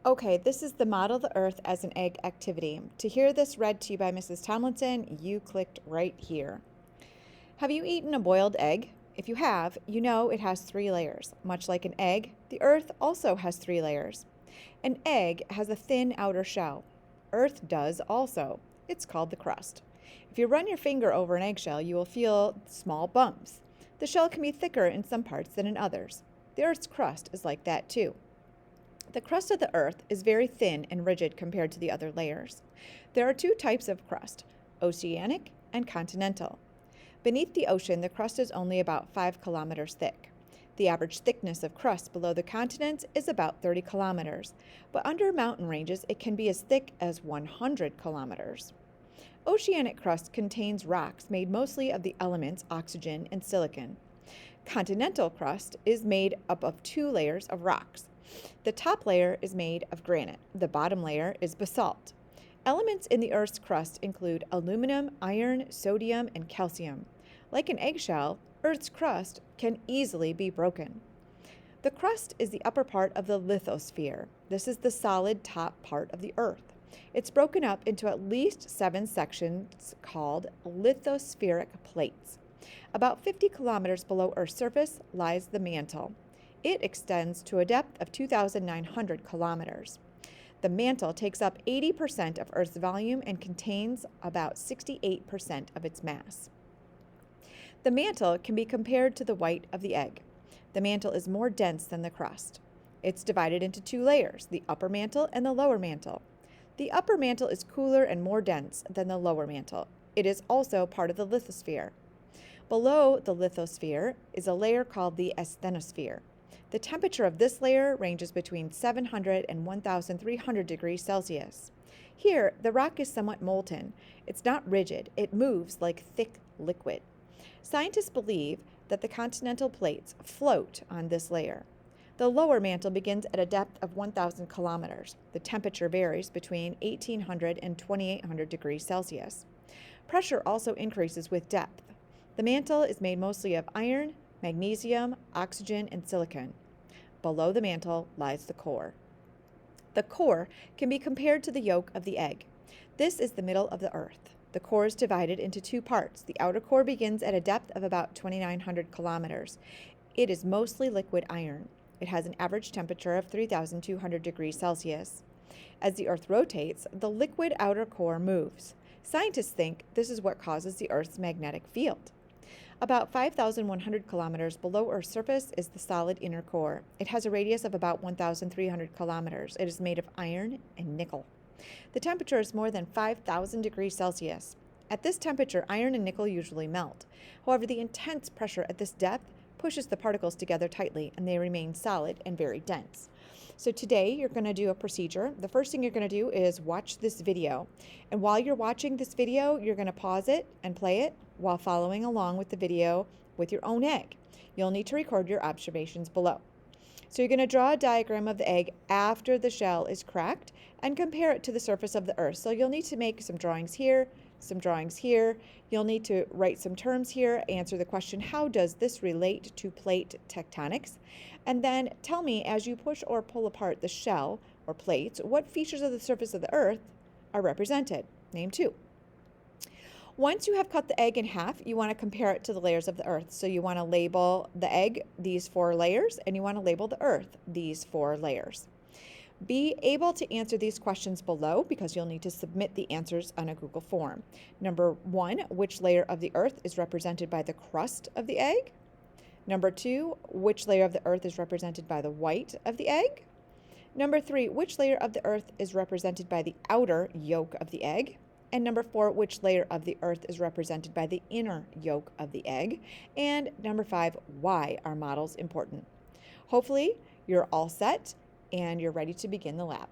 Okay, this is the Model the Earth as an Egg activity. To hear this read to you by Mrs. Tomlinson, you clicked right here. Have you eaten a boiled egg? If you have, you know it has 3 layers. Much like an egg, the Earth also has 3 layers. An egg has a thin outer shell. Earth does also. It's called the crust. If you run your finger over an eggshell, you will feel small bumps. The shell can be thicker in some parts than in others. The Earth's crust is like that too. The crust of the Earth is very thin and rigid compared to the other layers. There are 2 types of crust, oceanic and continental. Beneath the ocean, the crust is only about 5 kilometers thick. The average thickness of crust below the continents is about 30 kilometers, but under mountain ranges it can be as thick as 100 kilometers. Oceanic crust contains rocks made mostly of the elements oxygen and silicon. Continental crust is made up of 2 layers of rocks. The top layer is made of granite. The bottom layer is basalt. Elements in the Earth's crust include aluminum, iron, sodium, and calcium. Like an eggshell, Earth's crust can easily be broken. The crust is the upper part of the lithosphere. This is the solid top part of the Earth. It's broken up into at least 7 sections called lithospheric plates. About 50 kilometers below Earth's surface lies the mantle. It extends to a depth of 2,900 kilometers. The mantle takes up 80% of Earth's volume and contains about 68% of its mass. The mantle can be compared to the white of the egg. The mantle is more dense than the crust. It's divided into 2 layers, the upper mantle and the lower mantle. The upper mantle is cooler and more dense than the lower mantle. It is also part of the lithosphere. Below the lithosphere is a layer called the asthenosphere. The temperature of this layer ranges between 700 and 1,300 degrees Celsius. Here, the rock is somewhat molten. It's not rigid. It moves like thick liquid. Scientists believe that the continental plates float on this layer. The lower mantle begins at a depth of 1,000 kilometers. The temperature varies between 1,800 and 2,800 degrees Celsius. Pressure also increases with depth. The mantle is made mostly of iron, magnesium, oxygen, and silicon. Below the mantle lies the core. The core can be compared to the yolk of the egg. This is the middle of the Earth. The core is divided into 2 parts. The outer core begins at a depth of about 2,900 kilometers. It is mostly liquid iron. It has an average temperature of 3,200 degrees Celsius. As the Earth rotates, the liquid outer core moves. Scientists think this is what causes the Earth's magnetic field. About 5,100 kilometers below Earth's surface is the solid inner core. It has a radius of about 1,300 kilometers. It is made of iron and nickel. The temperature is more than 5,000 degrees Celsius. At this temperature, iron and nickel usually melt. However, the intense pressure at this depth pushes the particles together tightly, and they remain solid and very dense. So today you're going to do a procedure. The first thing you're going to do is watch this video. And while you're watching this video, you're going to pause it and play it while following along with the video with your own egg. You'll need to record your observations below. So you're going to draw a diagram of the egg after the shell is cracked and compare it to the surface of the Earth. So you'll need to make some drawings here, some drawings here. You'll need to write some terms here, answer the question, how does this relate to plate tectonics? And then tell me, as you push or pull apart the shell or plates, what features of the surface of the Earth are represented. Name 2. Once you have cut the egg in half, you want to compare it to the layers of the Earth. So you want to label the egg, these 4 layers, and you want to label the Earth, these 4 layers. Be able to answer these questions below because you'll need to submit the answers on a Google form. Number 1, which layer of the Earth is represented by the crust of the egg? Number 2, which layer of the Earth is represented by the white of the egg? Number 3, which layer of the Earth is represented by the outer yolk of the egg? And number 4, which layer of the Earth is represented by the inner yolk of the egg? And number 5, why are models important? Hopefully, you're all set and you're ready to begin the lab.